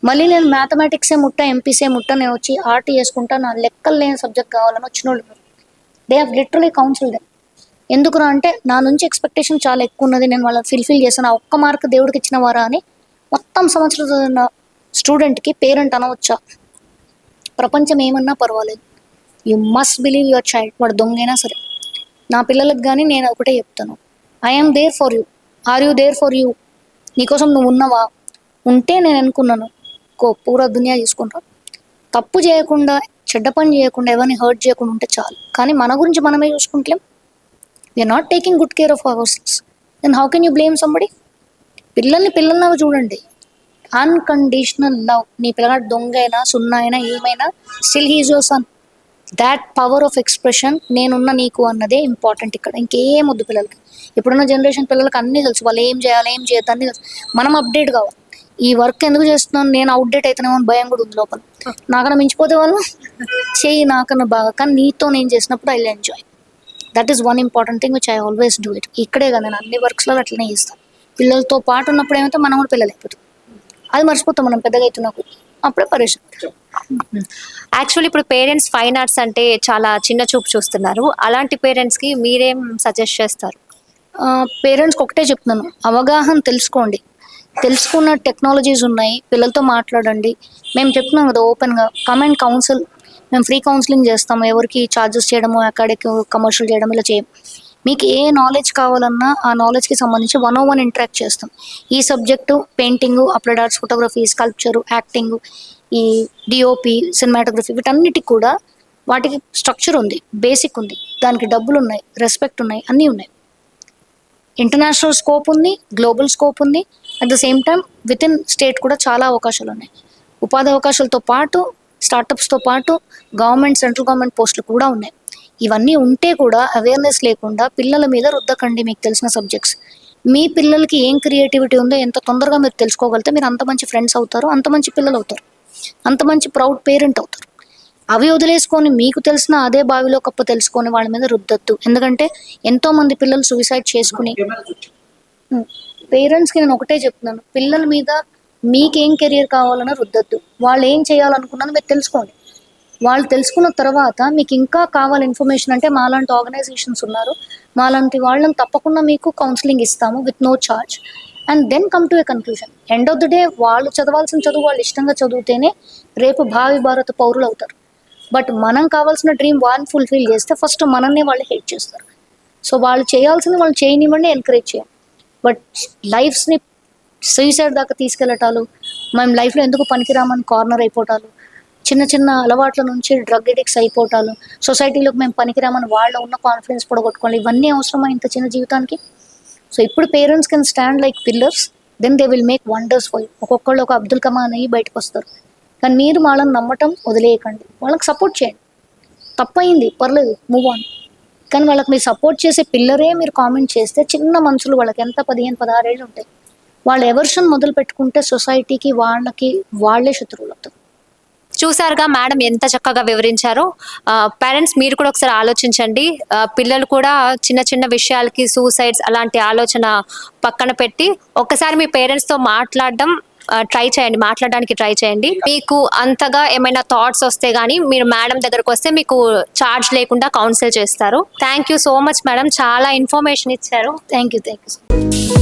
మళ్ళీ నేను మ్యాథమెటిక్సే ముట్ట, ఎంపీసే ముట్ట, నేను వచ్చి ఆర్ట్ చేసుకుంటా, నా లెక్కలు లేని సబ్జెక్ట్ కావాలని వచ్చిన వాళ్ళు ఉన్నారు. They have literally counsel them. ఎందుకురా అంటే నా నుంచి ఎక్స్పెక్టేషన్ చాలా ఎక్కువ ఉన్నది, నేను వాళ్ళని ఫిల్ఫిల్ చేశాను, ఆ ఒక్క మార్క్ దేవుడికి ఇచ్చిన వారా అని మొత్తం సంవత్సరం చదివిన స్టూడెంట్కి పేరెంట్ అనవచ్చా? ప్రపంచం ఏమన్నా పర్వాలేదు, you must believe your child. వాడు దొంగైనా సరే. నా పిల్లలకు కానీ నేను ఒకటే చెప్తాను, I'm there for you. Are you there for you? నీకోసం నువ్వు ఉన్నావా? ఉంటే నేను అనుకున్నాను పూరా దునియా చూసుకుంటాం. తప్పు చేయకుండా, చెడ్డ పని చేయకుండా, ఎవరిని హర్ట్ చేయకుండా ఉంటే చాలు. కానీ మన గురించి మనమే చూసుకుంటలేం. We are not taking good care of our selves. Then how can you blame somebody? పిల్లల్లాగా చూడండి, అన్కండిషనల్ లవ్. నీ పిల్లగాడు దొంగ అయినా, సున్నా అయినా, ఏమైనా still he's your son. That power of expression, నేనున్న నీకు అన్నదే ఇంపార్టెంట్ ఇక్కడ. ఇంకేం వద్దు పిల్లలకి. ఇప్పుడున్న జనరేషన్ పిల్లలకి అన్నీ తెలుసు, వాళ్ళు ఏం చేయాలి, ఏం చేయొద్దు అన్నీ తెలుసు. మనం అప్డేట్ కావాలి. ఈ వర్క్ ఎందుకు చేస్తున్నాను, నేను అవుట్డేట్ అవుతున్నామో అని భయం కూడా ఉంది లోపల. నాకన్నా మించిపోతే వాళ్ళు చేయి నాకన్నా బాగా, కానీ నీతో నేను చేసినప్పుడు I will enjoy. That is one important thing which I always do it. ఇక్కడే కదా నేను అన్ని వర్క్స్లో అట్లనే చేస్తాను. పిల్లలతో పాటు ఉన్నప్పుడు ఏమైతే మనం కూడా పిల్లలు అయిపోతాం. అది మర్చిపోతాం మనం పెద్దగా అవుతున్నప్పుడు, అప్పుడే పరేషాన్. యాక్చువల్లీ ఇప్పుడు పేరెంట్స్ ఫైన్ ఆర్ట్స్ అంటే చాలా చిన్న చూపు చూస్తున్నారు. అలాంటి పేరెంట్స్కి మీరేం సజెస్ట్ చేస్తారు? పేరెంట్స్కి ఒకటే చెప్తున్నాను, అవగాహన తెలుసుకోండి. తెలుసుకున్న టెక్నాలజీస్ ఉన్నాయి, పిల్లలతో మాట్లాడండి. మేము చెప్తున్నాం కదా ఓపెన్గా, కమ్ అండ్ కౌన్సిల్. మేము ఫ్రీ కౌన్సిలింగ్ చేస్తాము. ఎవరికి ఛార్జెస్ చేయడము, అకాడమిక్ కమర్షియల్ చేయడం ఇలా చేయం. మీకు ఏ నాలెడ్జ్ కావాలన్నా ఆ నాలెడ్జ్కి సంబంధించి 101 ఇంటరాక్ట్ చేస్తాం. ఈ subject painting, applied arts, photography, sculpture, acting, ఈ డిఓపి, సినిమాటోగ్రఫీ, వీటన్నిటికి కూడా వాటికి స్ట్రక్చర్ ఉంది, బేసిక్ ఉంది, దానికి డబ్బులు ఉన్నాయి, రెస్పెక్ట్ ఉన్నాయి, అన్నీ ఉన్నాయి. ఇంటర్నేషనల్ స్కోప్ ఉంది, గ్లోబల్ స్కోప్ ఉంది. At the same time with in state కూడా చాలా అవకాశాలు ఉన్నాయి. ఉపాధి అవకాశాలతో పాటు, స్టార్టప్స్తో పాటు గవర్నమెంట్, సెంట్రల్ గవర్నమెంట్ పోస్టులు కూడా ఉన్నాయి. ఇవన్నీ ఉంటే కూడా అవేర్నెస్ లేకుండా పిల్లల మీద రుద్దకండి. మీకు తెలిసిన సబ్జెక్ట్స్, మీ పిల్లలకి ఏం క్రియేటివిటీ ఉందో ఎంత తొందరగా మీరు తెలుసుకోగలిగితే మీరు అంత మంచి ఫ్రెండ్స్ అవుతారు, అంత మంచి పిల్లలు అవుతారు, అంత మంచి ప్రౌడ్ పేరెంట్ అవుతారు. అవి వదిలేసుకొని మీకు తెలిసిన అదే బావిలో కప్ప తెలుసుకొని వాళ్ళ మీద రుద్దొద్దు. ఎందుకంటే ఎంతోమంది పిల్లలు సూసైడ్ చేసుకుని. పేరెంట్స్కి నేను ఒకటే చెప్తున్నాను, పిల్లల మీద మీకేం కెరియర్ కావాలన్నా రుద్దొద్దు. వాళ్ళు ఏం చేయాలనుకున్నది మీరు తెలుసుకోండి. వాళ్ళు తెలుసుకున్న తర్వాత మీకు ఇంకా కావాలి ఇన్ఫర్మేషన్ అంటే మాలాంటి ఆర్గనైజేషన్స్ ఉన్నారు, మాలాంటి వాళ్ళని తప్పకుండా మీకు కౌన్సిలింగ్ ఇస్తాము with no charge. And then come to a conclusion. End of the day వాళ్ళు చదవాల్సిన చదువు వాళ్ళు ఇష్టంగా చదివితేనే రేపు భావి భారత పౌరులు అవుతారు. బట్ మనం కావాల్సిన డ్రీమ్ వాళ్ళని ఫుల్ఫిల్ చేస్తే ఫస్ట్ మనల్ని వాళ్ళు హెల్ప్ చేస్తారు. సో వాళ్ళు చేయాల్సింది వాళ్ళు చేయనివ్వండి, ఎంకరేజ్ చేయండి. బట్ లైఫ్స్ని సూసైడ్ దాకా తీసుకెళ్ళటాలు, మేము లైఫ్లో ఎందుకు పనికిరామని కార్నర్ అయిపోవటాలు, చిన్న చిన్న అలవాట్ల నుంచి డ్రగ్ ఎడిక్ట్స్ అయిపోవటాలు, సొసైటీలోకి మేము పనికిరామని వాళ్ళ ఉన్న కాన్ఫిడెన్స్ పొడగొట్టుకోవాలి. ఇవన్నీ అవసరమా ఇంత చిన్న జీవితానికి? సో ఇప్పుడు parents can stand like pillars, then they will make wonders for you. ఒక్కొక్కళ్ళు ఒక అబ్దుల్ కమాన్ అయ్యి బయటకు వస్తారు. కానీ మీరు వాళ్ళని నమ్మటం వదిలేయకండి, వాళ్ళకి సపోర్ట్ చేయండి. తప్పయింది, పర్లేదు, మూవ్ ఆన్. కానీ వాళ్ళకి మీరు సపోర్ట్ చేసే పిల్లరే మీరు కామెంట్ చేస్తే చిన్న మనుషులు, వాళ్ళకి ఎంత 15-16 ఏళ్ళు ఉంటాయి, వాళ్ళ ఎవర్షన్ మొదలు పెట్టుకుంటే సొసైటీకి వాళ్ళకి వాళ్ళే శత్రువులు అవుతారు. చూసారుగా మేడం ఎంత చక్కగా వివరించారో. పేరెంట్స్ మీరు కూడా ఒకసారి ఆలోచించండి. పిల్లలు కూడా చిన్న చిన్న విషయాలకి సూసైడ్స్ అలాంటి ఆలోచన పక్కన పెట్టి ఒక్కసారి మీ పేరెంట్స్తో మాట్లాడడం ట్రై చేయండి, మాట్లాడడానికి ట్రై చేయండి. మీకు అంతగా ఏమైనా థాట్స్ వస్తే గానీ మీరు మేడం దగ్గరకు వస్తే మీకు చార్జ్ లేకుండా కౌన్సిల్ చేస్తారు. Thank you so much madam, చాలా ఇన్ఫర్మేషన్ ఇచ్చారు. Thank you.